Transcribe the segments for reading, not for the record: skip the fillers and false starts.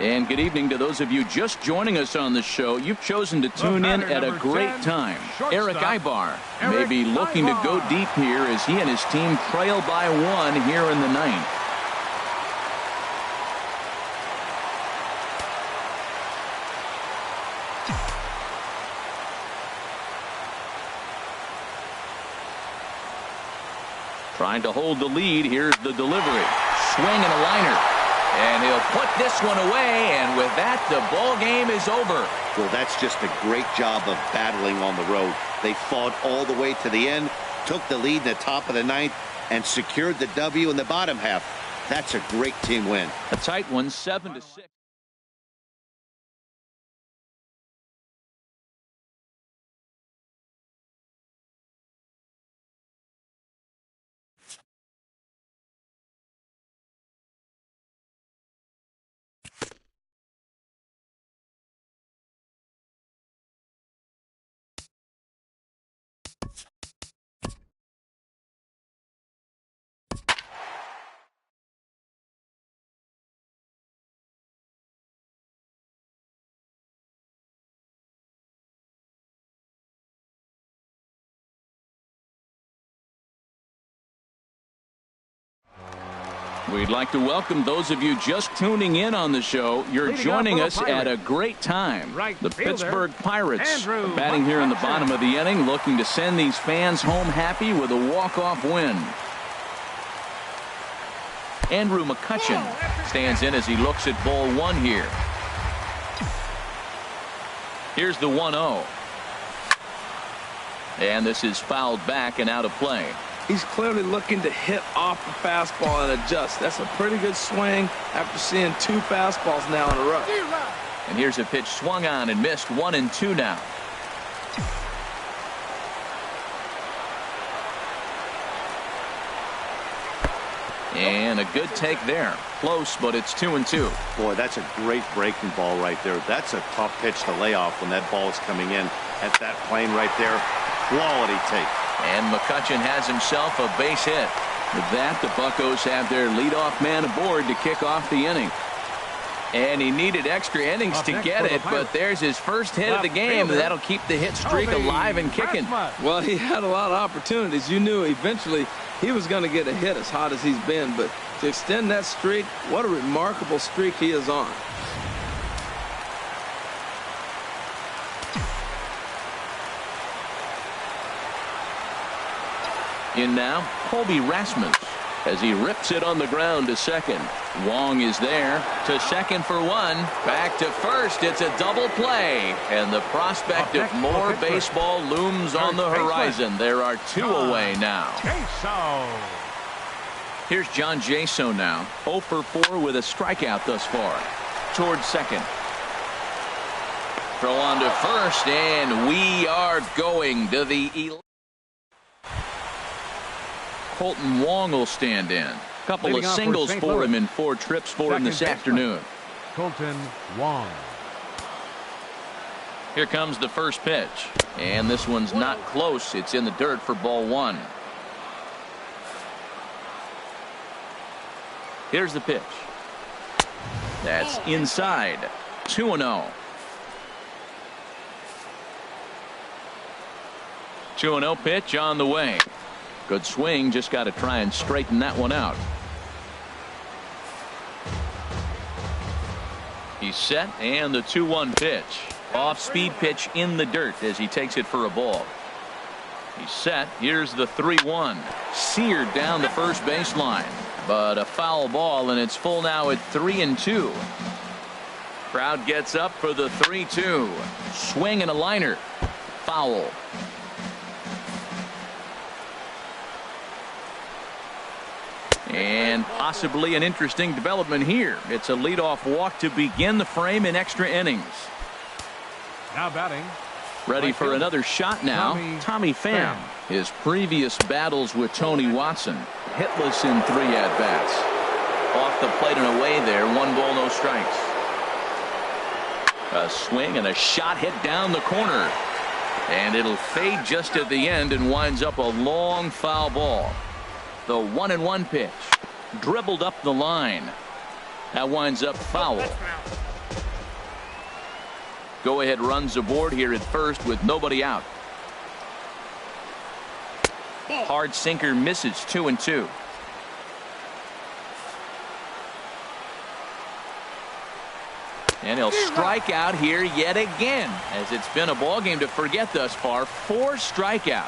And good evening to those of you just joining us on the show. You've chosen to tune in at a great time. Eric Ibar may be looking to go deep here as he and his team trail by 1 here in the 9th. Trying to hold the lead. Here's the delivery. Swing and a liner. And he'll put this one away, and with that, the ball game is over. Well, that's just a great job of battling on the road. They fought all the way to the end, took the lead in the top of the 9th, and secured the W in the bottom half. That's a great team win. A tight one, 7-6. We'd like to welcome those of you just tuning in on the show. You're joining us at a great time. The Pittsburgh Pirates batting here in the bottom of the inning, looking to send these fans home happy with a walk-off win. Andrew McCutchen stands in as he looks at ball 1 here. Here's the 1-0. And this is fouled back and out of play. He's clearly looking to hit off the fastball and adjust. That's a pretty good swing after seeing 2 fastballs now in a row. And here's a pitch swung on and missed. 1-2 now. And a good take there. Close, but it's 2-2. Boy, that's a great breaking ball right there. That's a tough pitch to lay off when that ball is coming in at that plane right there. Quality take. And McCutchen has himself a base hit. With that, the Buccos have their leadoff man aboard to kick off the inning. And he needed extra innings to get it, but there's his first hit of the game. That'll keep the hit streak alive and kicking. Well, he had a lot of opportunities. You knew eventually he was going to get a hit as hot as he's been, but to extend that streak, what a remarkable streak he is on. In now, Colby Rasmus as he rips it on the ground to second. Wong is there to second for 1. Back to first. It's a double play. And the prospect of more baseball looms on the horizon. There are 2 away now. Here's John Jaso now. 0 for 4 with a strikeout thus far. Towards second. Throw on to first, and we are going to the 11th. Colton Wong will stand in. A couple of singles for him in 4 trips for him this afternoon. Colton Wong. Here comes the first pitch. And this one's not close. It's in the dirt for ball 1. Here's the pitch. That's inside. 2-0. 2-0 pitch on the way. Good swing, just got to try and straighten that one out. He's set, and the 2-1 pitch. Off-speed pitch in the dirt as he takes it for a ball. He's set. Here's the 3-1. Seared down the first baseline. But a foul ball, and it's full now at 3-2. Crowd gets up for the 3-2. Swing and a liner. Foul. And possibly an interesting development here. It's a leadoff walk to begin the frame in extra innings. Now batting. Ready for another shot now. Tommy Pham. His previous battles with Tony Watson. Hitless in 3 at-bats. Off the plate and away there. 1 ball, no strikes. A swing and a shot hit down the corner. And it'll fade just at the end and winds up a long foul ball. The 1-1 pitch. Dribbled up the line. That winds up foul. Go-ahead runs aboard here at first with nobody out. Hard sinker misses, 2-2. And he'll strike out here yet again, as it's been a ball game to forget thus far. 4 strikeouts.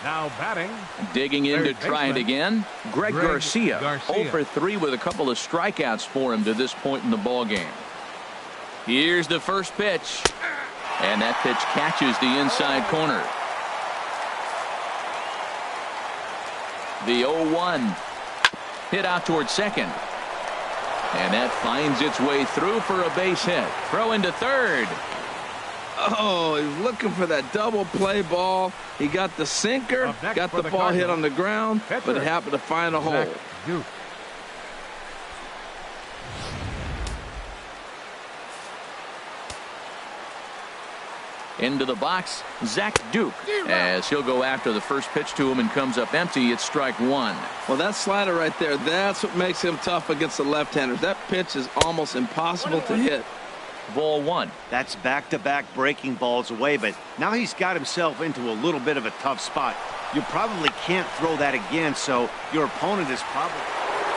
Now batting. Digging in to try it again. Greg Garcia. 0 for 3 with a couple of strikeouts for him to this point in the ball game. Here's the first pitch. And that pitch catches the inside corner. The 0-1. Hit out towards second. And that finds its way through for a base hit. Throw into third. Oh, he's looking for that double play ball. He got the sinker, got the ball hit on the ground, but it happened to find a hole. Into the box, Zach Duke, as he'll go after the first pitch to him and comes up empty. It's strike 1. Well, that slider right there, that's what makes him tough against the left-handers. That pitch is almost impossible to hit. Ball 1. That's back-to-back breaking balls away, but now he's got himself into a little bit of a tough spot. You probably can't throw that again, so your opponent is probably...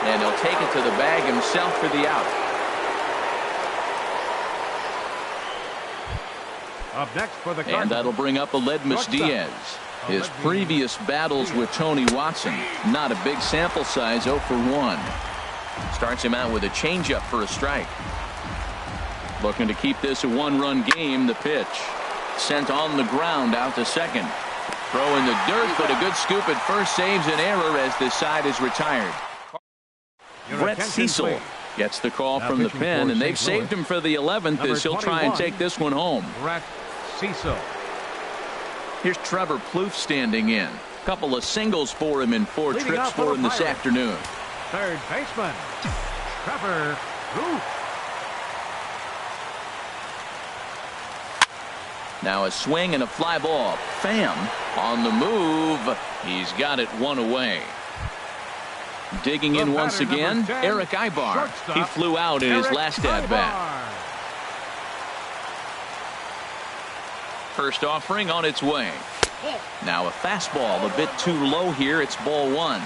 And he'll take it to the bag himself for the out. Up next for the And that'll bring up Aledmus Diaz. His previous battles with Tony Watson. Not a big sample size, 0 for 1. Starts him out with a changeup for a strike. Looking to keep this a 1-run game. The pitch sent on the ground out to second. Throw in the dirt, but a good scoop at first saves an error as this side is retired. Brett Cecil gets the call from the pen, and they've saved him for the 11th as he'll try and take this one home. Brett Cecil. Here's Trevor Plouffe standing in. Couple of singles for him in 4 trips for him this afternoon. Third baseman, Trevor Plouffe. Now a swing and a fly ball. Pham on the move. He's got it 1 away. Digging in once again, Eric Ibar. He flew out in his last at-bat. First offering on its way. Now a fastball a bit too low here. It's ball 1.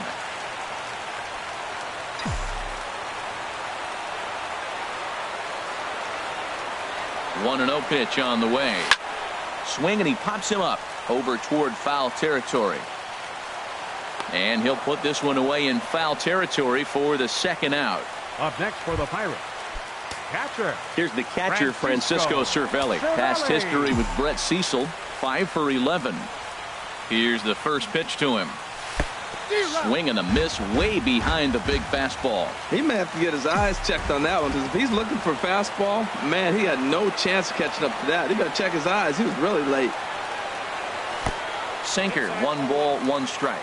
One 1-0 pitch on the way. Swing, and he pops him up over toward foul territory. And he'll put this one away in foul territory for the second out. Up next for the Pirates, catcher. Here's the catcher, Francisco Cervelli. Past history with Brett Cecil, 5 for 11. Here's the first pitch to him. Swing and a miss way behind the big fastball. He may have to get his eyes checked on that one, because if he's looking for fastball, man, he had no chance of catching up to that. He better check his eyes. He was really late. Sinker, 1 ball, 1 strike.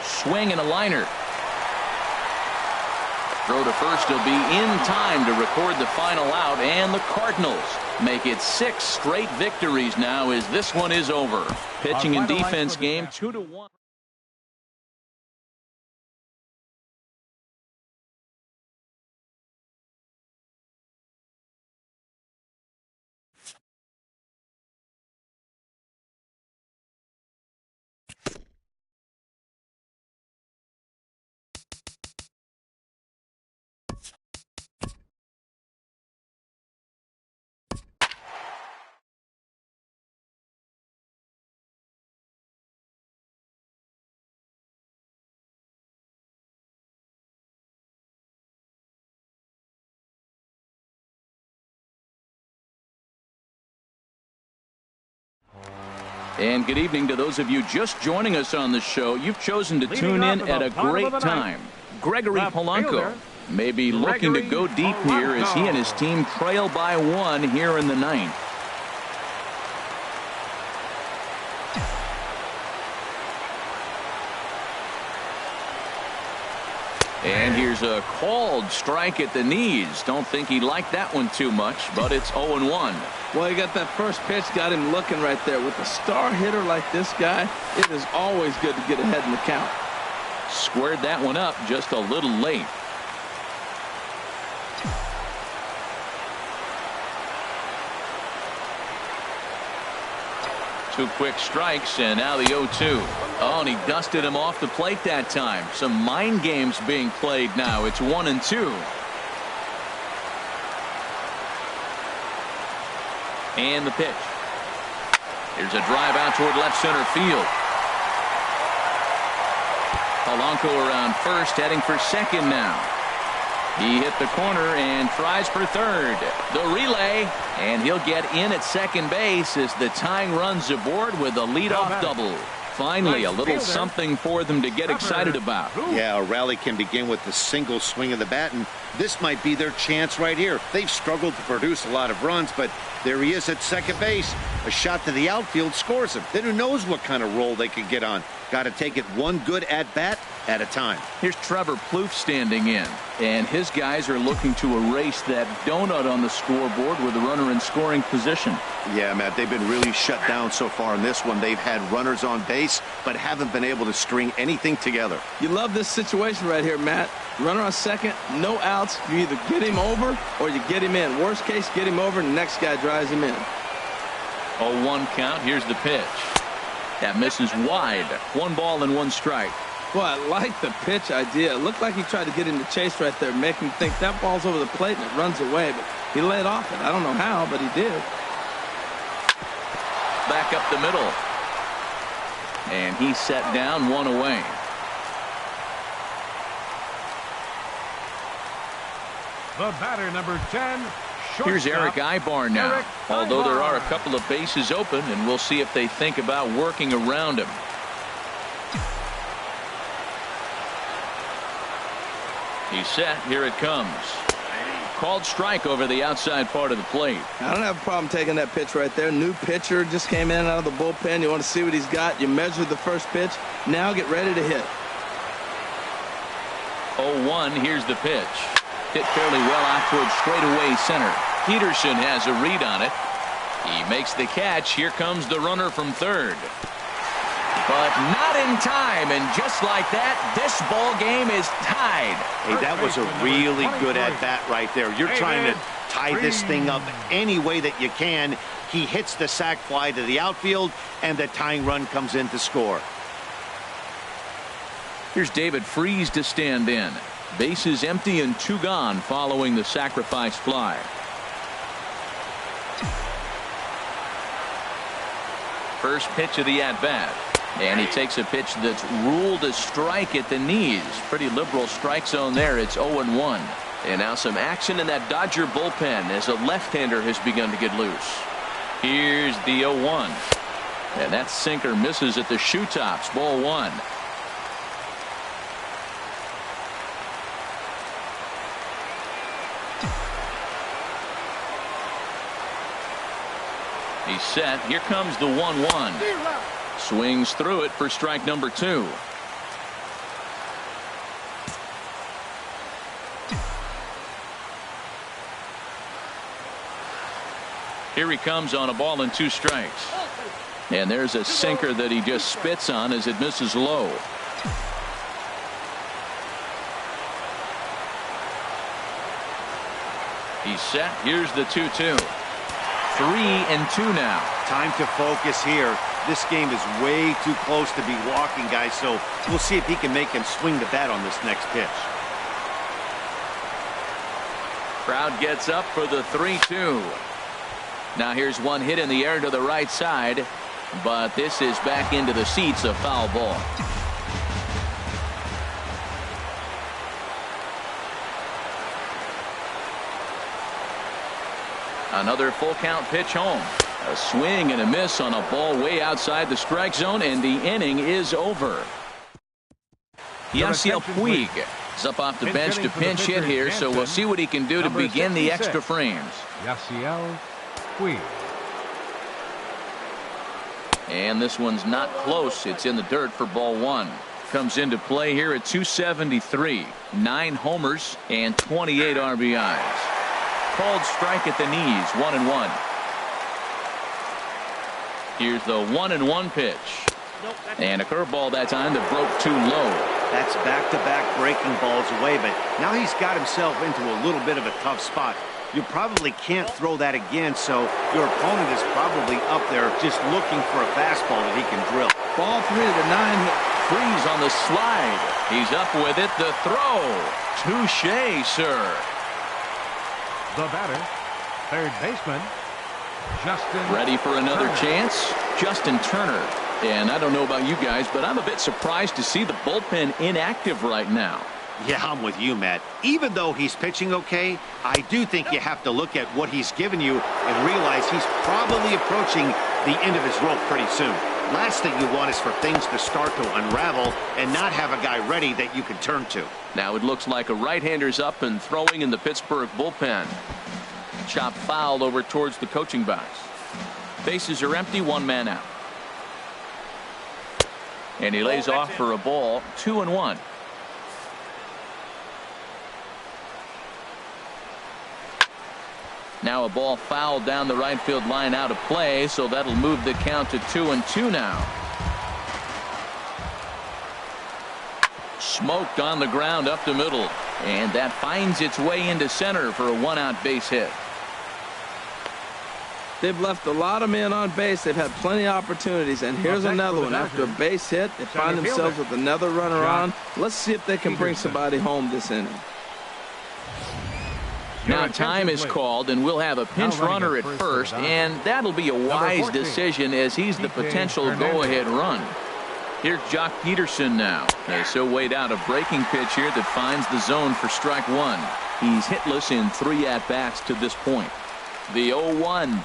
Swing and a liner. Throw to first will be in time to record the final out, and the Cardinals make it 6 straight victories now as this one is over. Pitching and defense game 2-1. And good evening to those of you just joining us on the show. You've chosen to tune in at a great time. Gregory Polanco may be looking to go deep here as he and his team trail by 1 here in the 9th. And here's a called strike at the knees. Don't think he liked that one too much, but it's 0-1. Well, he got that first pitch, got him looking right there. With a star hitter like this guy, it is always good to get ahead in the count. Squared that one up just a little late. Two quick strikes, and now the 0-2. Oh, and he dusted him off the plate that time. Some mind games being played now. It's 1-2. And the pitch. Here's a drive out toward left center field. Polanco around first, heading for second now. He hit the corner and tries for third. The relay, and he'll get in at second base as the tying run's aboard with a leadoff double. Finally, a little something for them to get excited about. Yeah, a rally can begin with the single swing of the bat, and this might be their chance right here. They've struggled to produce a lot of runs, but there he is at second base. A shot to the outfield scores him. Then who knows what kind of roll they could get on. Got to take it one good at-bat at a time. Here's Trevor Plouffe standing in, and his guys are looking to erase that donut on the scoreboard with a runner in scoring position. Yeah, Matt, they've been really shut down so far in this one. They've had runners on base, but haven't been able to string anything together. You love this situation right here, Matt. Runner on second, no outs. You either get him over or you get him in. Worst case, get him over, and the next guy drives him in. 0-1 count. Here's the pitch. That misses wide. 1 ball and 1 strike. Well, I like the pitch idea. It looked like he tried to get into chase right there, make him think that ball's over the plate and it runs away, but he laid off it. I don't know how, but he did. Back up the middle. And he set down 1 away. The batter, number 10. Here's Eric Ibar now. Although there are a couple of bases open, and we'll see if they think about working around him. He's set. Here it comes. Called strike over the outside part of the plate. I don't have a problem taking that pitch right there. New pitcher just came in out of the bullpen. You want to see what he's got. You measure the first pitch. Now get ready to hit. 0-1. Here's the pitch. Hit fairly well out towards straightaway center. Peterson has a read on it. He makes the catch. Here comes the runner from third. But not in time, and just like that, this ball game is tied. Hey, that was a really good at-bat right there. You're trying to tie this thing up any way that you can. He hits the sac fly to the outfield, and the tying run comes in to score. Here's David Freese to stand in. Bases empty and 2 gone following the sacrifice fly. First pitch of the at-bat. And he takes a pitch that's ruled a strike at the knees. Pretty liberal strike zone there. It's 0-1. And now some action in that Dodger bullpen as a left-hander has begun to get loose. Here's the 0-1. And that sinker misses at the shoe tops. Ball 1. He's set. Here comes the 1-1. Swings through it for strike number 2. Here he comes on a ball and 2 strikes. And there's a sinker that he just spits on as it misses low. He's set. Here's the 2-2. 3-2 now. Time to focus here. This game is way too close to be walking, guys, so we'll see if he can make him swing the bat on this next pitch. Crowd gets up for the 3-2. Now here's one hit in the air to the right side, but this is back into the seats, a foul ball. Another full count pitch home. A swing and a miss on a ball way outside the strike zone, and the inning is over. Yasiel Puig is up off the bench to pinch hit here, so we'll see what he can do to begin the extra frames. Yasiel Puig. And this one's not close. It's in the dirt for ball 1. comes into play here at 273. 9 homers and 28 RBIs. Called strike at the knees, 1-1. Here's the 1-1 pitch. And a curveball that time that broke too low. That's back-to-back breaking balls away, but now he's got himself into a little bit of a tough spot. You probably can't throw that again, so your opponent is probably up there just looking for a fastball that he can drill. Ball 3 to the 9. Freeze on the slide. He's up with it. The throw. Touché, sir. The batter, third baseman, Justin. Ready for another Turner. chance? Justin Turner. And I don't know about you guys, but I'm a bit surprised to see the bullpen inactive right now. Yeah, I'm with you, Matt. Even though he's pitching okay, I do think you have to look at what he's given you and realize he's probably approaching the end of his rope pretty soon. Last thing you want is for things to start to unravel and not have a guy ready that you can turn to. Now it looks like a right-hander's up and throwing in the Pittsburgh bullpen. Chop foul over towards the coaching box. Bases are empty, 1 man out. And he lays off for a ball, 2-1. Now a ball fouled down the right field line out of play, so that'll move the count to 2-2 now. Smoked on the ground up the middle, and that finds its way into center for a 1-out base hit. They've left a lot of men on base. They've had plenty of opportunities, and here's another one. After a base hit, they find themselves with another runner on. Let's see if they can bring somebody home this inning. Now time is called, and we'll have a pinch runner at first, and that'll be a wise decision as he's the potential go-ahead run. Here's Jock Peterson now. They so wait out a breaking pitch here that finds the zone for strike 1. He's hitless in 3 at-bats to this point. The 0-1.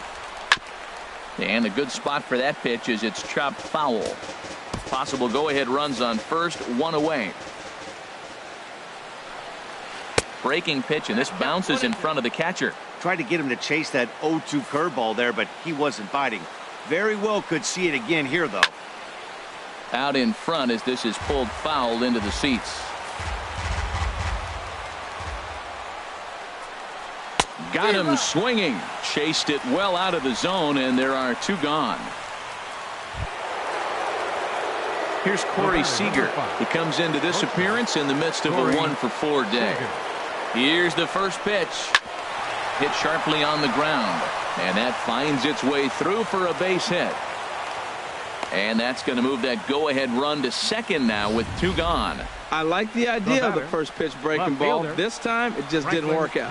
And a good spot for that pitch is it's chopped foul. Possible go-ahead runs on first, 1 away. Breaking pitch, and this bounces in front of the catcher. Tried to get him to chase that 0-2 curveball there, but he wasn't biting. Very well could see it again here, though. Out in front as this is pulled foul into the seats. Got him swinging. Chased it well out of the zone, and there are 2 gone. Here's Corey Seager. He comes into this appearance in the midst of a 1-for-4 day. Here's the first pitch. Hit sharply on the ground, and that finds its way through for a base hit. And that's going to move that go-ahead run to second now with 2 gone. I like the idea of the first pitch breaking ball. This time, it just didn't work out.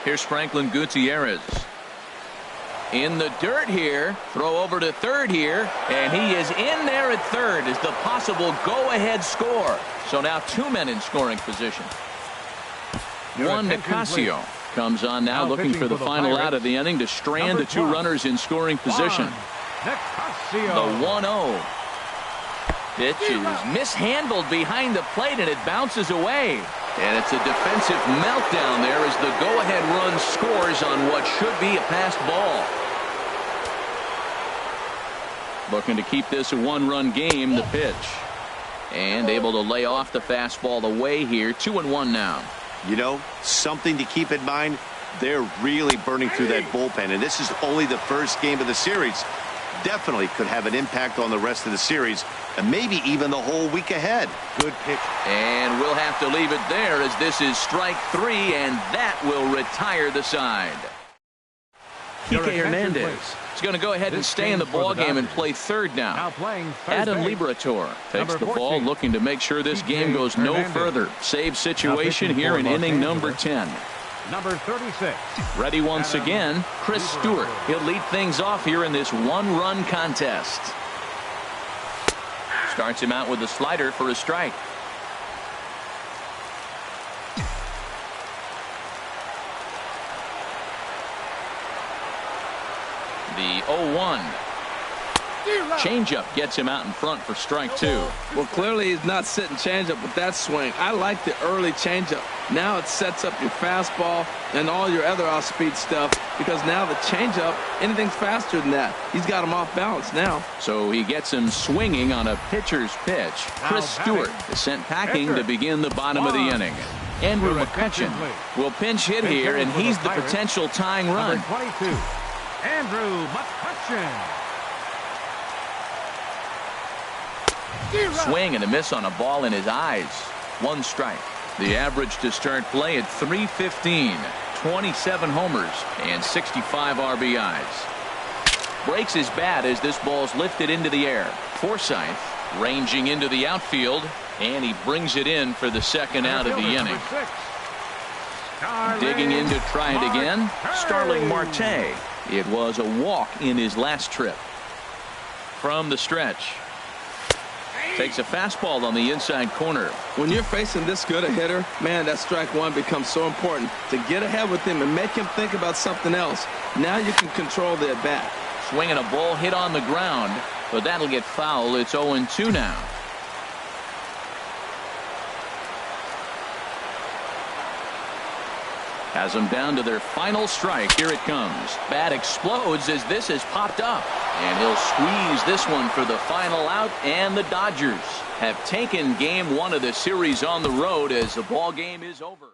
Here's Franklin Gutierrez. In the dirt here. Throw over to third here. And he is in there at third as the possible go-ahead score. So now 2 men in scoring position. Juan Nicasio comes on now looking for the final out of the inning to strand the 2 runners in scoring position. The 1-0. Pitch is mishandled behind the plate, and it bounces away. And it's a defensive meltdown there as the go-ahead run scores on what should be a passed ball. Looking to keep this a 1-run game, the pitch. And able to lay off the fastball away here. 2-1 now. You know, something to keep in mind, they're really burning through that bullpen, and this is only the first game of the series. Definitely could have an impact on the rest of the series and maybe even the whole week ahead. Good pitch. And we'll have to leave it there as this is strike 3, and that will retire the side. Kike Hernandez is going to go ahead and stay in the ballgame and play third now. Adam Liberator takes the ball, looking to make sure this game goes no further. Save situation here in inning number 10. Number 36. Ready once again, Chris Stewart. He'll lead things off here in this 1-run contest. Starts him out with a slider for a strike. The 0-1. Changeup gets him out in front for strike two. Well, clearly he's not sitting changeup with that swing. I like the early changeup. Now it sets up your fastball and all your other off-speed stuff, because now the changeup, anything's faster than that. He's got him off balance now. So he gets him swinging on a pitcher's pitch. Chris Stewart is sent packing to begin the bottom of the inning. Andrew McCutcheon will pinch hit here, and he's the potential tying run. Number 22, Andrew McCutcheon. Swing and a miss on a ball in his eyes. One strike. The average to start play at .315. 27 homers and 65 RBIs. Breaks his bat as this ball's lifted into the air. Forsythe ranging into the outfield, and he brings it in for the second out of the inning. Digging in to try it again, Starling Marte. It was a walk in his last trip. From the stretch. Takes a fastball on the inside corner. When you're facing this good a hitter, man, that strike one becomes so important to get ahead with him and make him think about something else. Now you can control the at-bat. Swinging a ball hit on the ground, but that'll get foul. It's 0-2 now. Has them down to their final strike. Here it comes. Bat explodes as this has popped up. And he'll squeeze this one for the final out. And the Dodgers have taken game one of the series on the road as the ball game is over.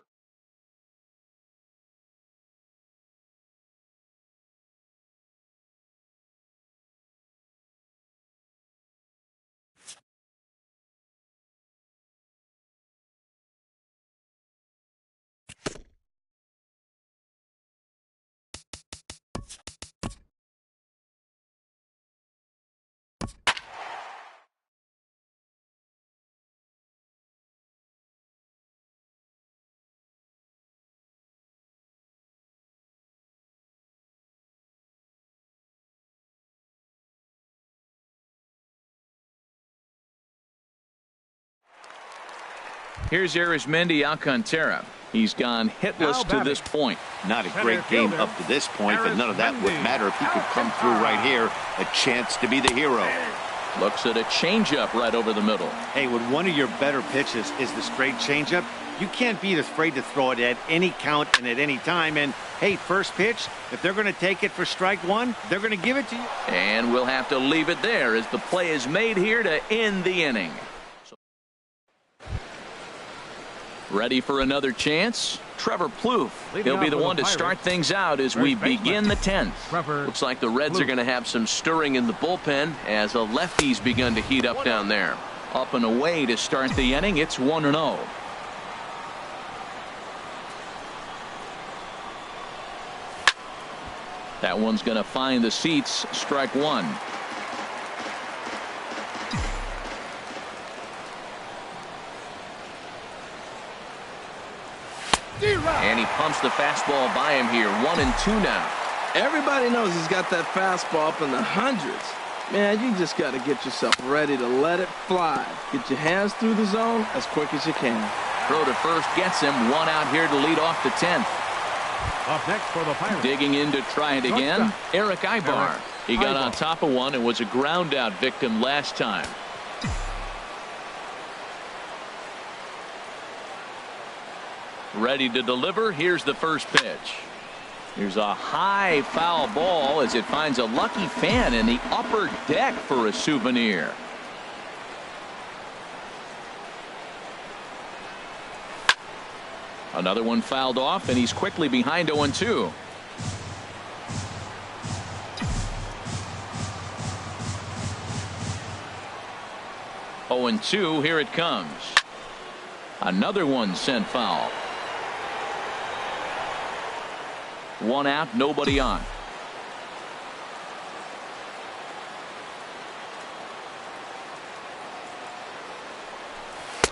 Here's Arizmendi Alcantara. He's gone hitless to this point. Not a great game up to this point, but none of that would matter if he could come through right here. A chance to be the hero. Looks at a changeup right over the middle. Hey, when one of your better pitches is the straight changeup, you can't be afraid to throw it at any count and at any time. And, hey, first pitch, if they're going to take it for strike one, they're going to give it to you. And we'll have to leave it there as the play is made here to end the inning. Ready for another chance? Trevor Plouffe. He'll be the one to start things out as we begin the 10th. Looks like the Reds are going to have some stirring in the bullpen as a lefty's begun to heat up down there. Up and away to start the inning. It's 1-0. That one's going to find the seats. Strike one. And he pumps the fastball by him here. 1-2 now. Everybody knows he's got that fastball up in the hundreds. Man, you just got to get yourself ready to let it fly. Get your hands through the zone as quick as you can. Throw to first gets him. One out here to lead off the 10th. Up next for the Pirates. Digging in to try it again. Eric Ibar. He got on top of one and was a ground out victim last time. Ready to deliver. Here's the first pitch. Here's a high foul ball as it finds a lucky fan in the upper deck for a souvenir. Another one fouled off, and he's quickly behind 0-2. Here it comes. Another one sent foul. One out, nobody on.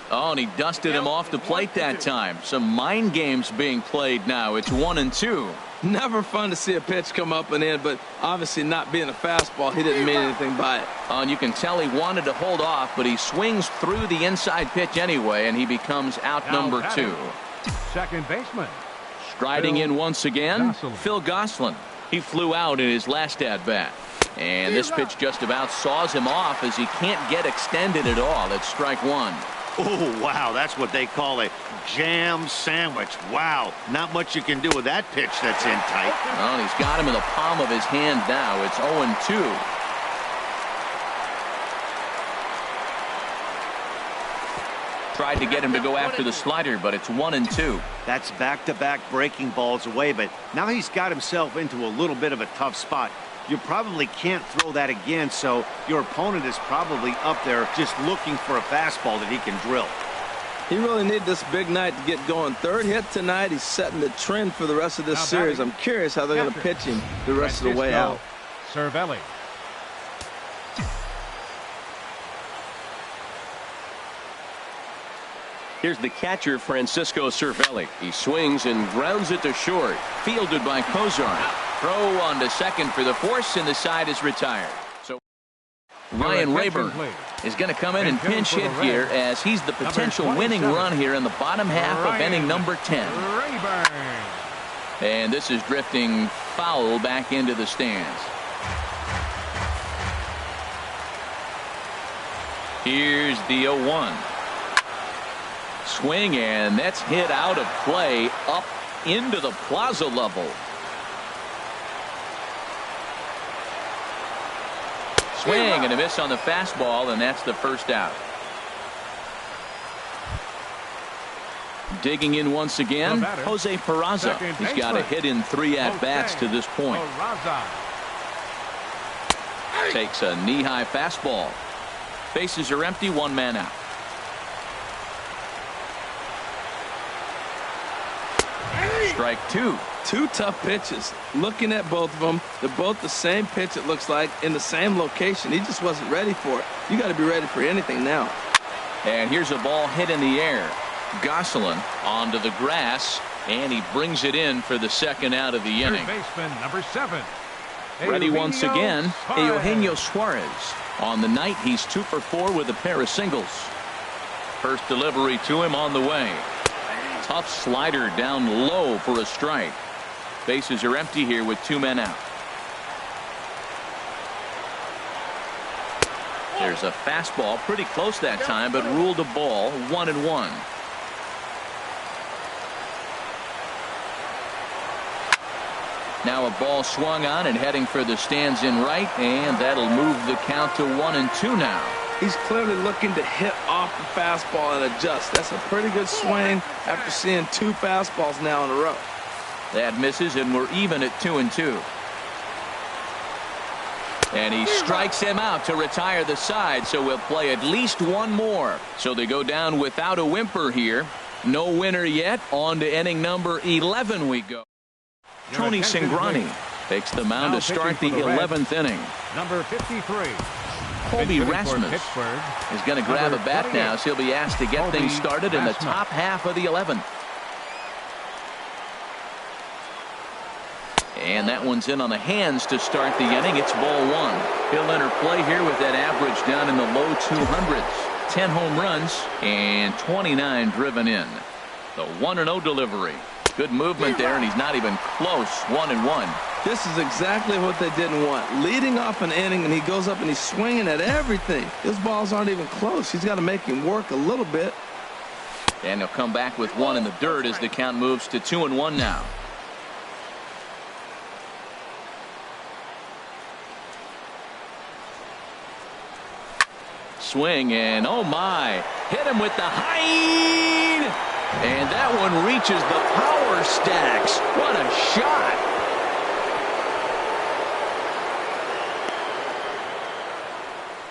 Oh, and he dusted him off the plate that time. Some mind games being played now. It's 1-2. Never fun to see a pitch come up and in, but obviously not being a fastball, he didn't mean anything by it. Oh, and you can tell he wanted to hold off, but he swings through the inside pitch anyway, and he becomes out number two. Second baseman. Striding in once again, Phil Gosselin. He flew out in his last at-bat. And this pitch just about saws him off as he can't get extended at all. It's strike one. Oh, wow, that's what they call a jam sandwich. Wow, not much you can do with that pitch that's in tight. Well, he's got him in the palm of his hand now. It's 0-2. Tried to get him to go after the slider, but it's 1-2. That's back-to-back breaking balls away, but now he's got himself into a little bit of a tough spot. You probably can't throw that again, so your opponent is probably up there just looking for a fastball that he can drill. He really needed this big night to get going. Third hit tonight. He's setting the trend for the rest of this series. I'm curious how they're going to pitch him the rest of the way out. Cervelli. Here's the catcher, Francisco Cervelli. He swings and grounds it to short. Fielded by Kozar. Throw on to second for the force, and the side is retired. So Ryan Rayburn is going to come in and pinch hit here as he's the potential winning run here in the bottom half of inning number 10. And this is drifting foul back into the stands. Here's the 0-1. Swing, and that's hit out of play up into the plaza level. Swing and a miss on the fastball, and that's the first out. Digging in once again, Jose Peraza. He's got a hit in 3 at-bats to this point. Takes a knee-high fastball. Bases are empty, 1 man out. Strike 2. 2 tough pitches. Looking at both of them, they're both the same pitch, it looks like, in the same location. He just wasn't ready for it. You got to be ready for anything now. And here's a ball hit in the air. Gosselin onto the grass, and he brings it in for the second out of the inning. Baseman number 7. Ready once again, Eugenio Suarez. On the night, he's 2 for 4 with a pair of singles. First delivery to him on the way. Tough slider down low for a strike. Bases are empty here with 2 men out. There's a fastball pretty close that time, but ruled a ball. 1-1. Now a ball swung on and heading for the stands in right, and that'll move the count to 1-2 now. He's clearly looking to hit off the fastball and adjust. That's a pretty good swing after seeing 2 fastballs now in a row. That misses, and we're even at 2-2. And he strikes him out to retire the side, so we'll play at least 1 more. So they go down without a whimper here. No winner yet. On to inning number 11 we go. Tony Cingrani takes the mound to start the 11th inning. Number 53. Colby Rasmus is going to grab a bat now, so he'll be asked to get things started in the top half of the 11th. And that one's in on the hands to start the inning. It's ball 1. He'll enter play here with that average down in the low 200s. 10 home runs and 29 driven in. The 1-0 delivery. Good movement there, and he's not even close. 1-1. This is exactly what they didn't want. Leading off an inning, and he goes up and he's swinging at everything. His balls aren't even close. He's got to make him work a little bit. And he'll come back with 1 in the dirt as the count moves to 2-1 now. Swing, and oh my, hit him with the high, and that one reaches the power stacks. What a shot.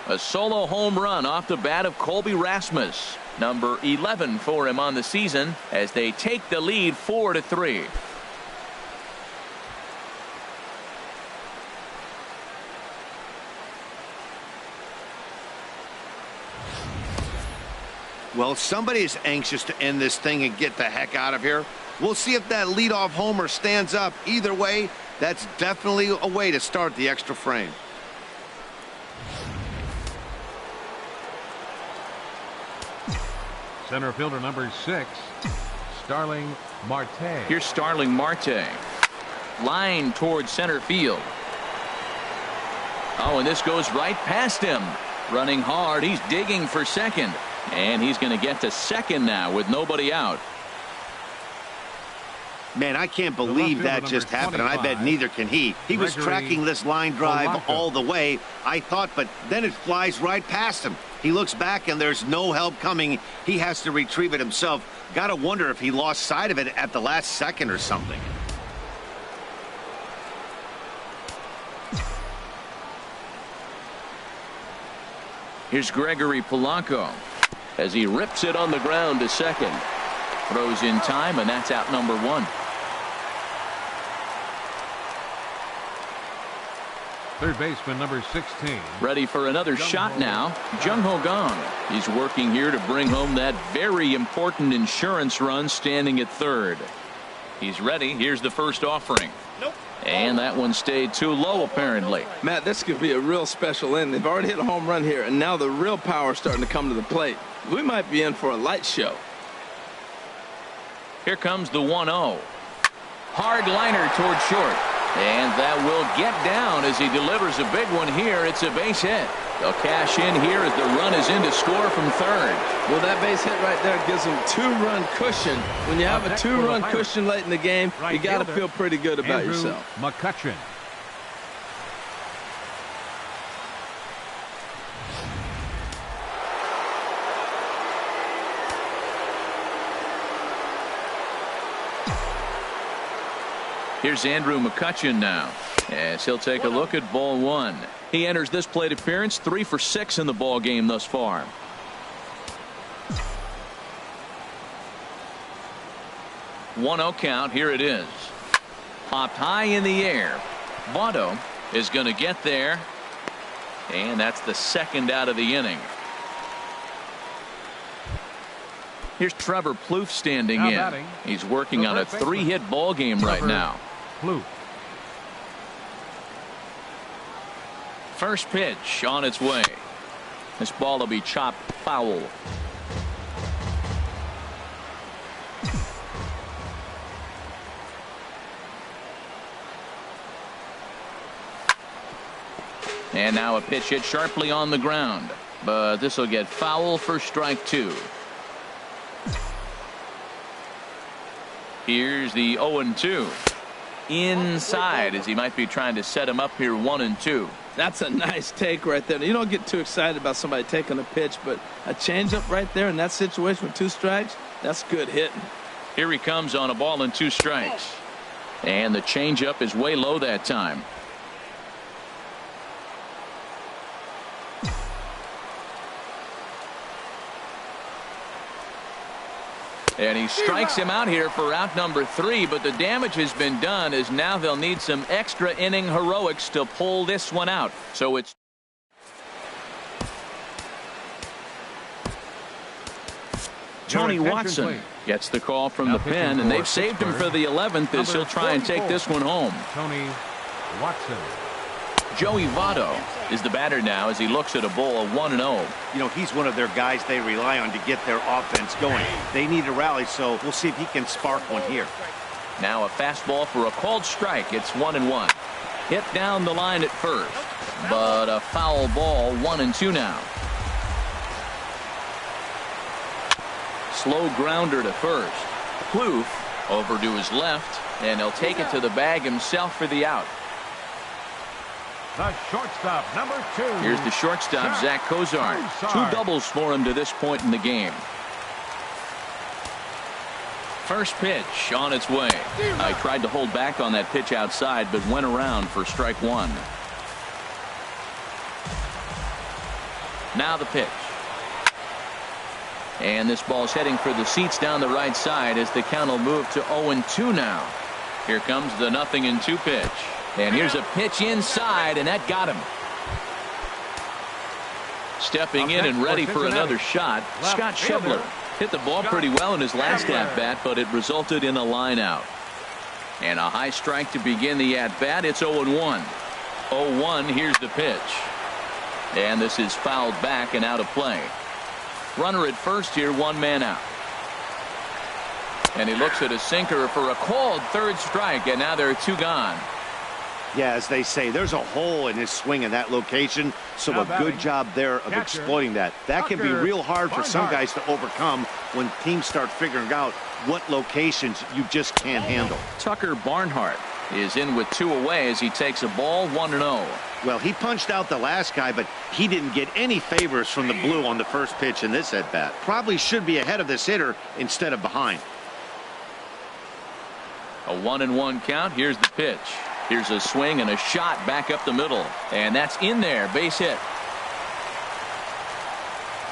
A solo home run off the bat of Colby Rasmus. Number 11 for him on the season as they take the lead 4-3. Well, somebody is anxious to end this thing and get the heck out of here. We'll see if that leadoff homer stands up. Either way, that's definitely a way to start the extra frame. Center fielder number 6, Starling Marte. Here's Starling Marte. Line towards center field. Oh, and this goes right past him. Running hard. He's digging for second. And he's going to get to second now with nobody out. Man, I can't believe that just happened, and I bet neither can he. He was tracking this line drive all the way, I thought, but then it flies right past him. He looks back, and there's no help coming. He has to retrieve it himself. Got to wonder if he lost sight of it at the last second or something. Here's Gregory Polanco as he rips it on the ground to second. Throws in time, and that's out number one. Third baseman number 16. Ready for another shot now. Jung-Ho Kang. He's working here to bring home that very important insurance run, standing at third. He's ready. Here's the first offering. And that one stayed too low, apparently. Matt, this could be a real special inning. They've already hit a home run here, and now the real power is starting to come to the plate. We might be in for a light show. Here comes the 1-0. Hard liner toward short. And that will get down as he delivers a big one here. It's a base hit. They'll cash in here as the run is in to score from third. Well, that base hit right there gives them two-run cushion. When you have a two-run cushion late in the game, you got to feel pretty good about yourself. McCutchen. Here's Andrew McCutchen now as he'll take a look at ball one. He enters this plate appearance 3 for 6 in the ball game thus far. One-0 count. Here it is. Popped high in the air. Votto is going to get there, and that's the second out of the inning. Here's Trevor Plouffe standing in. He's working on a 3-hit ball game right now. Plouffe. First pitch on its way. This ball will be chopped foul. And now a pitch hit sharply on the ground, but this will get foul for strike 2. Here's the 0-2. Inside, as he might be trying to set him up here 1-2. That's a nice take right there. You don't get too excited about somebody taking a pitch, but a changeup right there in that situation with 2 strikes, that's good hitting. Here he comes on a ball and 2 strikes. And the changeup is way low that time. And he strikes him out here for out number 3, but the damage has been done, as now they'll need some extra inning heroics to pull this one out. So it's Tony Watson gets the call from the pen, and they've saved him for the 11th as he'll try and take this one home. Tony Watson. Joey Votto is the batter now as he looks at a ball of 1-0. You know, he's one of their guys they rely on to get their offense going. They need a rally, so we'll see if he can spark one here. Now a fastball for a called strike. It's 1-1. Hit down the line at first, but a foul ball. 1-2 now. Slow grounder to first. Plouffe over to his left, and he'll take it to the bag himself for the out. The shortstop, number 2. Here's the shortstop, Zach Cozart. 2 doubles for him to this point in the game. First pitch on its way. I tried to hold back on that pitch outside, but went around for strike 1. Now the pitch. And this ball's heading for the seats down the right side as the count will move to 0-2 now. Here comes the 0-2 pitch. And here's a pitch inside, and that got him. Stepping in and ready for another shot, Scott Schebler hit the ball pretty well in his last at-bat, but it resulted in a line out. And a high strike to begin the at-bat. It's 0-1. 0-1, here's the pitch. And this is fouled back and out of play. Runner at first here, 1 man out. And he looks at a sinker for a called 3rd strike, and now there are 2 gone. Yeah, as they say, there's a hole in his swing in that location, so Now a good batting, job there of catcher, exploiting that. That can be Tucker real hard for some Barnhart. guys to overcome when teams start figuring out what locations you just can't handle. Tucker Barnhart is in with 2 away as he takes a ball 1-0. Well, he punched out the last guy, but he didn't get any favors from the blue on the first pitch in this at-bat. Probably should be ahead of this hitter instead of behind. A 1-1 count. Here's the pitch. Here's a swing and a shot back up the middle. And that's in there. Base hit.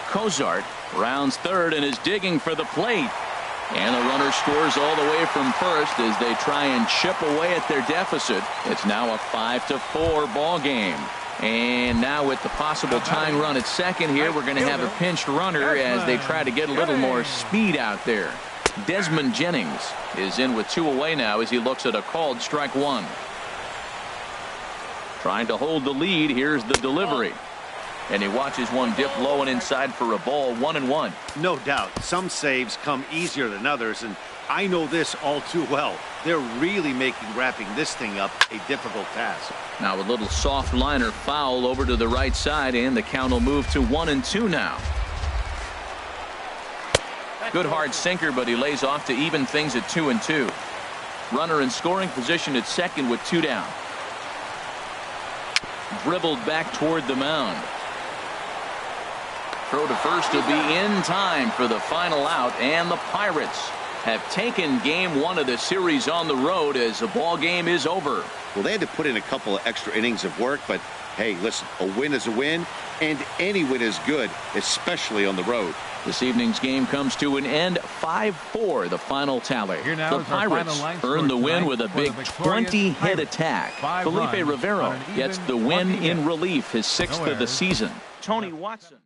Cozart rounds third and is digging for the plate. And the runner scores all the way from first as they try and chip away at their deficit. It's now a 5-4 ball game. And now with the possible tying run at second here, we're going to have a pinch runner as they try to get a little more speed out there. Desmond Jennings is in with 2 away now as he looks at a called strike 1. Trying to hold the lead. Here's the delivery. And he watches one dip low and inside for a ball. 1-1. No doubt. Some saves come easier than others, and I know this all too well. They're really making wrapping this thing up a difficult task. Now a little soft liner foul over to the right side, and the count will move to 1-2 now. Good hard sinker, but he lays off to even things at 2-2. Runner in scoring position at second with 2 down. Dribbled back toward the mound. Throw to first will be in time for the final out, and the Pirates have taken game 1 of the series on the road as the ball game is over. Well, they had to put in a couple of extra innings of work, but hey, listen, a win is a win, and any win is good, especially on the road. This evening's game comes to an end 5-4, the final tally. Here now The is our Pirates final line earn the score win tonight with a for the big victorious 20-hit Pirates. attack. 5 Felipe runs Rivero on an gets even the win 20 in hits. relief, his 6th No of the errors. season. Tony Watson.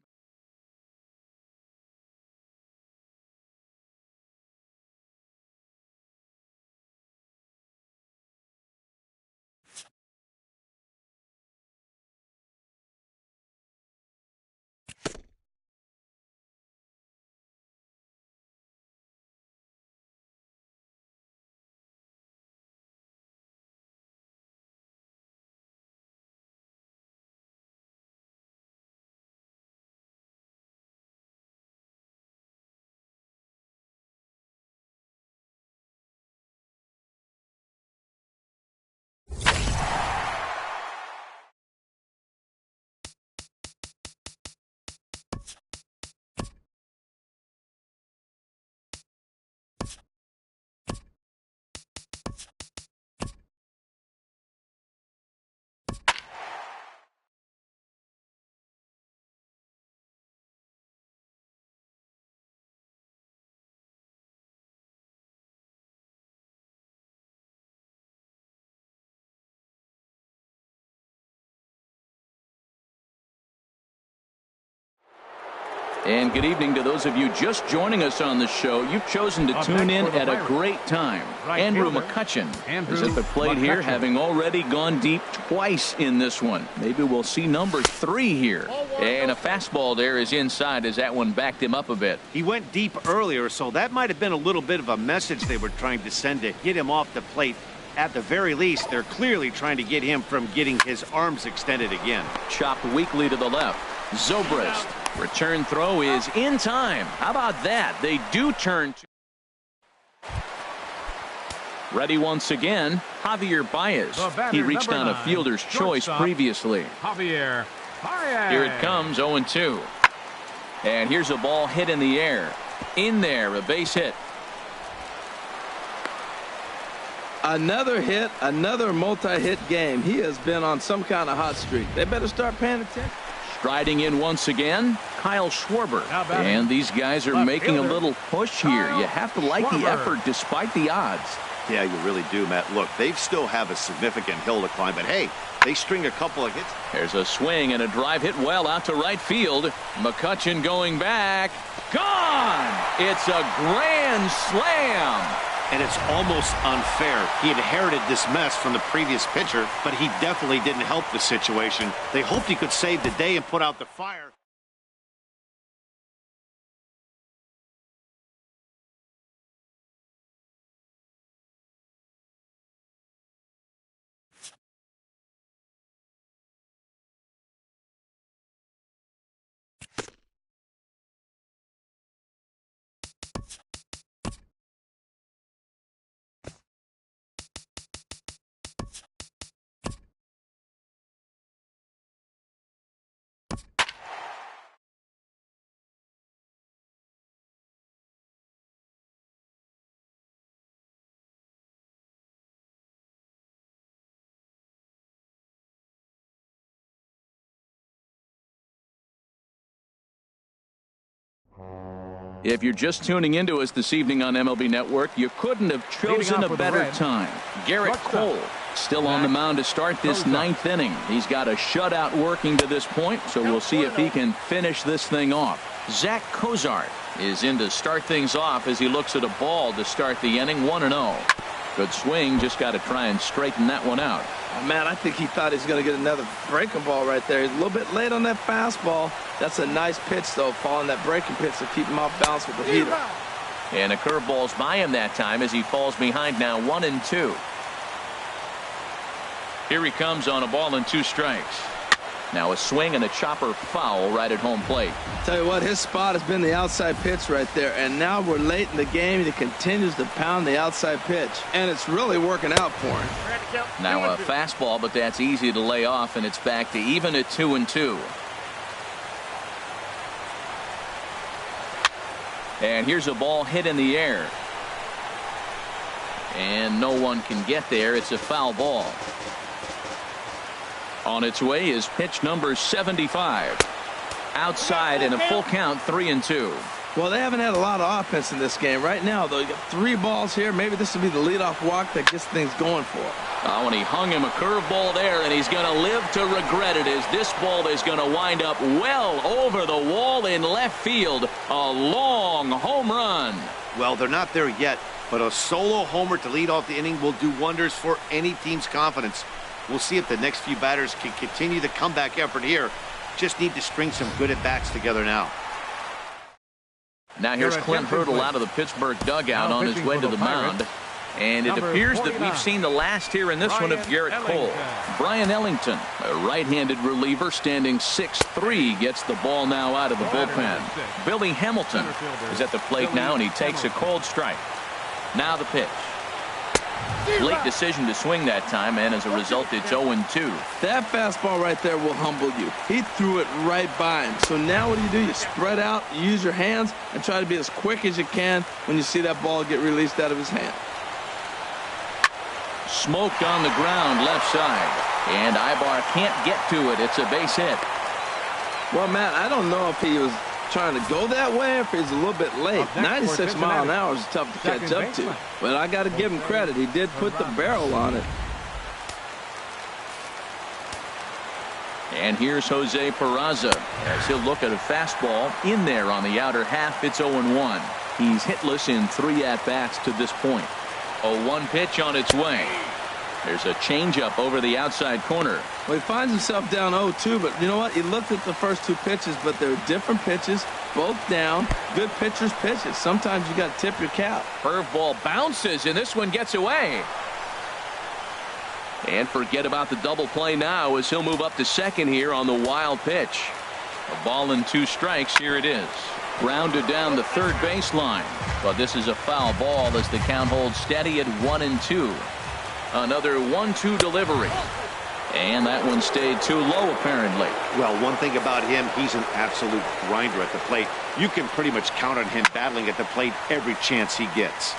And good evening to those of you just joining us on the show. You've chosen to tune in at a great time. Andrew McCutchen is at the plate here, having already gone deep twice in this one. Maybe we'll see number 3 here. And a fastball there is inside as that one backed him up a bit. He went deep earlier, so that might have been a little bit of a message they were trying to send to get him off the plate. At the very least, they're clearly trying to get him from getting his arms extended again. Chopped weakly to the left. Zobrist. Return throw is in time. How about that? They do turn. Ready once again, Javier Baez. He reached on a fielder's choice previously. Javier Baez. Here it comes, 0-2. And here's a ball hit in the air. In there, a base hit. Another hit, another multi-hit game. He has been on some kind of hot streak. They better start paying attention. Striding in once again, Kyle Schwarber. And these guys are making a little push here. You have to like the effort despite the odds. Yeah, you really do, Matt. Look, they still have a significant hill to climb, but hey, they string a couple of hits. There's a swing and a drive hit well out to right field. McCutchen going back. Gone! It's a grand slam. And it's almost unfair. He inherited this mess from the previous pitcher, but he definitely didn't help the situation. They hoped he could save the day and put out the fire. If you're just tuning into us this evening on MLB Network, you couldn't have chosen a better time. Garrett Cole still on the mound to start this ninth inning. He's got a shutout working to this point, so we'll see if he can finish this thing off. Zach Cozart is in to start things off as he looks at a ball to start the inning. 1-0. Good swing, just got to try and straighten that one out. Oh, man, I think he thought he was going to get another breaking ball right there. He's a little bit late on that fastball. That's a nice pitch, though, following that breaking pitch to keep him off balance with the heater. And a curveball's by him that time as he falls behind now 1-2. Here he comes on a ball and 2 strikes. Now a swing and a chopper foul right at home plate. Tell you what, his spot has been the outside pitch right there, and now we're late in the game. He continues to pound the outside pitch, and it's really working out for him. Now a fastball, but that's easy to lay off, and it's back to even at 2-2. And here's a ball hit in the air, and no one can get there. It's a foul ball. On its way is pitch number 75. Outside in a full count, 3-2. Well, they haven't had a lot of offense in this game. Right now, though, you got 3 balls here. Maybe this will be the leadoff walk that gets things going for him. Oh, and he hung him a curveball there, and he's going to live to regret it as this ball is going to wind up well over the wall in left field. A long home run. Well, they're not there yet, but a solo homer to lead off the inning will do wonders for any team's confidence. We'll see if the next few batters can continue the comeback effort here. Just need to string some good at-bats together now. Now here's Clint Hurdle out of the Pittsburgh dugout on his way to the mound. And it appears that we've seen the last here in this one of Garrett Cole. Brian Ellington, a right-handed reliever standing 6'3", gets the ball now out of the bullpen. Billy Hamilton is at the plate now, and he takes a cold strike. Now the pitch. Late decision to swing that time, and as a result, it's 0-2. That fastball right there will humble you. He threw it right by him. So now what do? You spread out, you use your hands, and try to be as quick as you can when you see that ball get released out of his hand. Smoked on the ground left side, and Ibar can't get to it. It's a base hit. Well, Matt, I don't know if he was trying to go that way, if he's a little bit late. 96 miles an hour is tough to catch up to, but I got to give him credit. He did put the barrel on it. And here's Jose Peraza as he'll look at a fastball in there on the outer half. It's 0-1. He's hitless in 3 at-bats to this point. A 1 pitch on its way. There's a changeup over the outside corner. Well, he finds himself down 0-2, but you know what? He looked at the first 2 pitches, but they're different pitches, both down. Good pitchers' pitches. Sometimes you got to tip your cap. Curveball bounces, and this one gets away. And forget about the double play now as he'll move up to second here on the wild pitch. A ball and 2 strikes. Here it is. Grounded down the third baseline. But this is a foul ball as the count holds steady at 1-2. Another 1-2 delivery. And that one stayed too low, apparently. Well, one thing about him, he's an absolute grinder at the plate. You can pretty much count on him battling at the plate every chance he gets.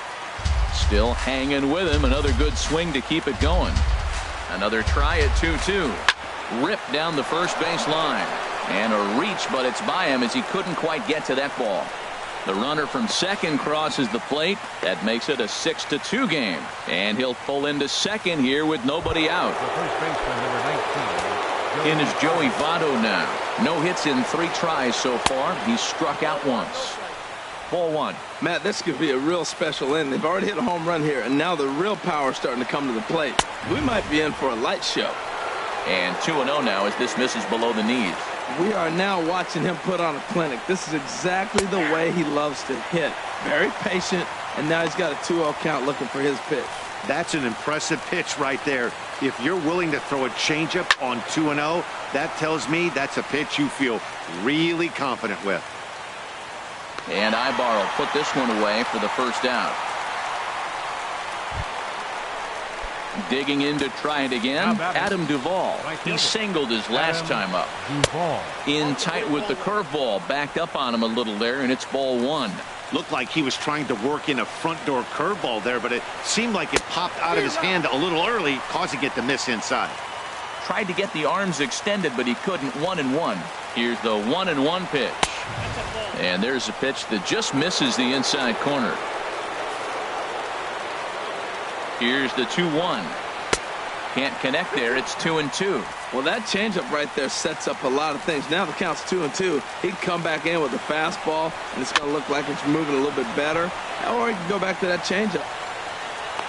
Still hanging with him. Another good swing to keep it going. Another try at 2-2. Ripped down the first base line. And a reach, but it's by him as he couldn't quite get to that ball. The runner from second crosses the plate. That makes it a 6-2 game. And he'll pull into second here with nobody out. In is Joey Votto now. No hits in 3 tries so far. He's struck out once. Ball 1. Matt, this could be a real special inning. They've already hit a home run here, and now the real power is starting to come to the plate. We might be in for a light show. And 2-0 now as this misses below the knees. We are now watching him put on a clinic. This is exactly the way he loves to hit. Very patient, and now he's got a 2-0 count looking for his pitch. That's an impressive pitch right there. If you're willing to throw a changeup on 2-0, that tells me that's a pitch you feel really confident with. And Ibar will put this one away for the first out. Digging in to try it again, Adam Duvall. He singled his last time up. In tight with the curveball, backed up on him a little there, and it's ball 1. Looked like he was trying to work in a front door curveball there, but it seemed like it popped out of his hand a little early, causing it to miss inside. tried to get the arms extended, but he couldn't. 1-1. Here's the 1-1 pitch. And there's a pitch that just misses the inside corner. Here's the 2-1. Can't connect there. It's 2-2. Well, that changeup right there sets up a lot of things. Now the count's 2-2. He can come back in with a fastball, and it's going to look like it's moving a little bit better. Or he can go back to that changeup.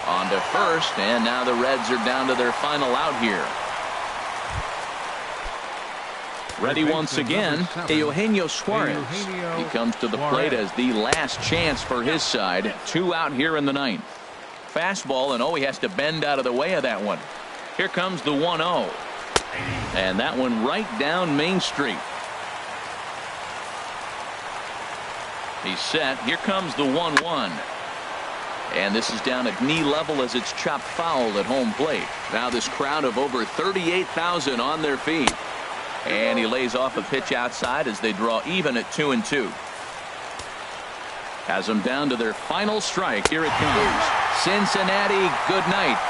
On to first, and now the Reds are down to their final out here. Ready once again, Eugenio Suarez. He comes to the plate as the last chance for his side. 2 out here in the 9th. Fastball, and he has to bend out of the way of that one. Here comes the 1-0. And that one right down Main Street. He's set. Here comes the 1-1. And this is down at knee level as it's chopped foul at home plate. Now this crowd of over 38,000 on their feet. And he lays off a pitch outside as they draw even at 2-2. Has them down to their final strike. Here it comes. Cincinnati, good night.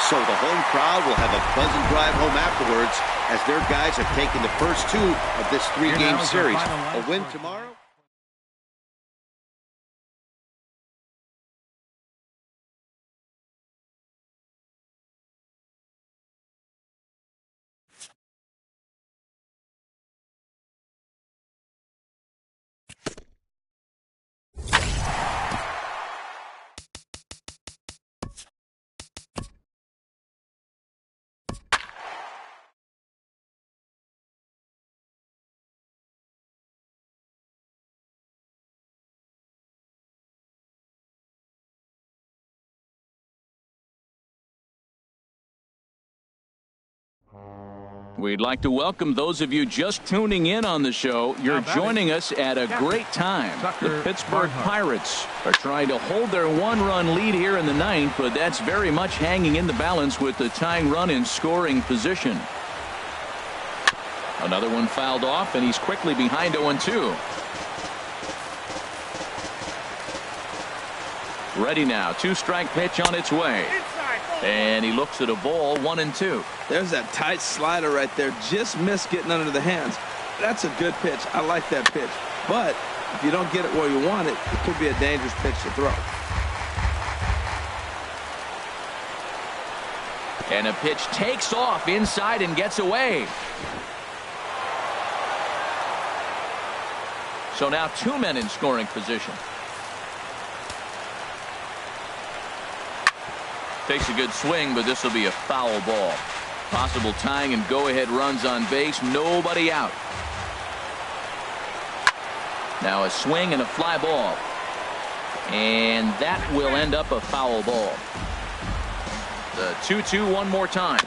So the home crowd will have a pleasant drive home afterwards as their guys have taken the first 2 of this 3-game series. A win tomorrow. We'd like to welcome those of you just tuning in on the show. You're joining us at a great time. The Pittsburgh Pirates are trying to hold their 1-run lead here in the 9th, but that's very much hanging in the balance with the tying run in scoring position. Another one fouled off, and he's quickly behind 0-2. Ready now. 2-strike pitch on its way. And he looks at a ball. 1-2. There's that tight slider right there. Just missed getting under the hands. That's a good pitch. I like that pitch. But if you don't get it where you want it, it could be a dangerous pitch to throw. And a pitch takes off inside and gets away. So now 2 men in scoring position. Takes a good swing, but this will be a foul ball. Possible tying and go-ahead runs on base. Nobody out. Now a swing and a fly ball. And that will end up a foul ball. The 2-2 one more time.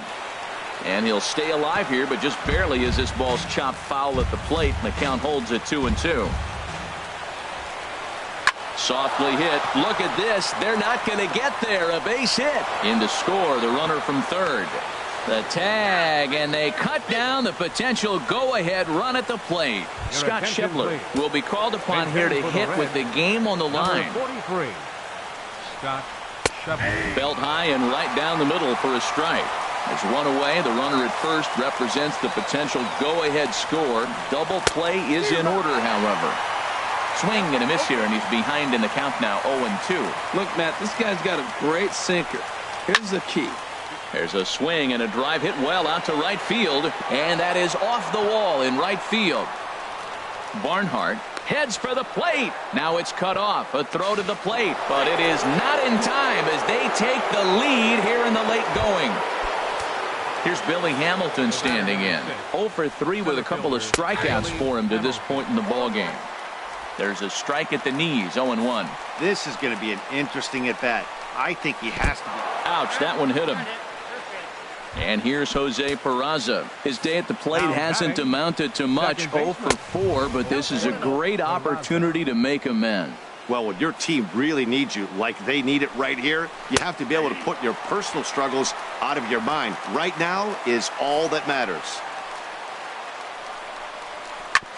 And he'll stay alive here, but just barely as this ball's chopped foul at the plate. And the count holds at 2-2. Softly hit. Look at this. They're not going to get there. A base hit. In to score, the runner from third. The tag, and they cut down the potential go-ahead run at the plate. Scott Schebler will be called upon here to hit with the game on the line. 43. Scott Schebler. Belt high and right down the middle for a strike. There's one away. The runner at first represents the potential go-ahead score. Double play is in order, however. Swing and a miss here, and he's behind in the count now, 0-2. Look, Matt, this guy's got a great sinker. Here's the key. There's a swing and a drive hit well out to right field, and that is off the wall in right field. Barnhart heads for the plate. Now it's cut off. A throw to the plate, but it is not in time as they take the lead here in the late going. Here's Billy Hamilton standing in. 0 for 3 with a couple of strikeouts for him to this point in the ballgame. There's a strike at the knees, 0-1. This is going to be an interesting at-bat. I think he has to be. Ouch, that one hit him. And here's Jose Peraza. His day at the plate hasn't amounted to much, 0 for 4, but this is a great opportunity to make amends. Well, when your team really needs you, like they need it right here, you have to be able to put your personal struggles out of your mind. Right now is all that matters.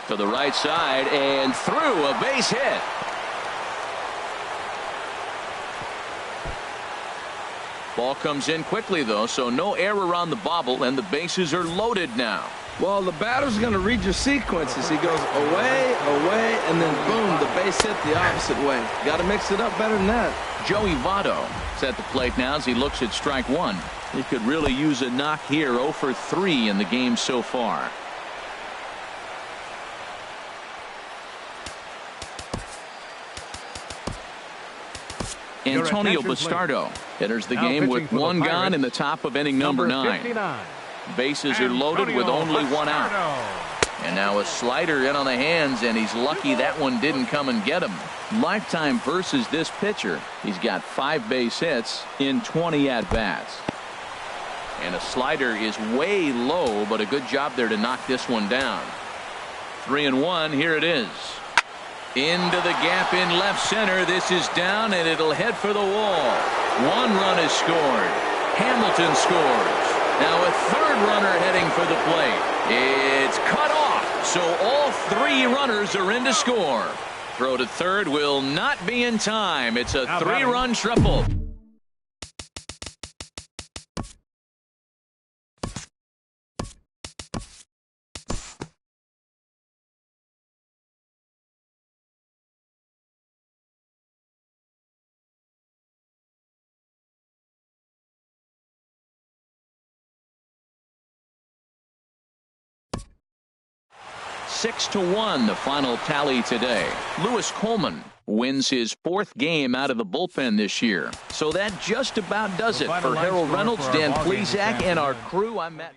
To the right side and through, a base hit. Ball comes in quickly, though, so no error on the bobble, and the bases are loaded now. Well, the batter's going to read your sequences. He goes away, away, and then boom, the base hit the opposite way. Got to mix it up better than that. Joey Votto is at the plate now as he looks at strike one. He could really use a knock here. 0 for 3 in the game so far. Antonio Bastardo enters the game with one gone in the top of inning number 9. Bases are loaded with only one out. And now a slider in on the hands, and he's lucky that one didn't come and get him. Lifetime versus this pitcher. He's got 5 base hits in 20 at-bats. And a slider is way low, but a good job there to knock this one down. 3-1, here it is. Into the gap in left center. This is down, and it'll head for the wall. 1 run is scored. Hamilton scores. Now a 3rd runner heading for the plate. It's cut off, so all 3 runners are in to score. Throw to 3rd will not be in time. It's a 3-run triple. Six to 1, the final tally today. Lewis Coleman wins his 4th game out of the bullpen this year. So that just about does it for Harold Reynolds, Dan Plesac, and our crew. I'm Matt.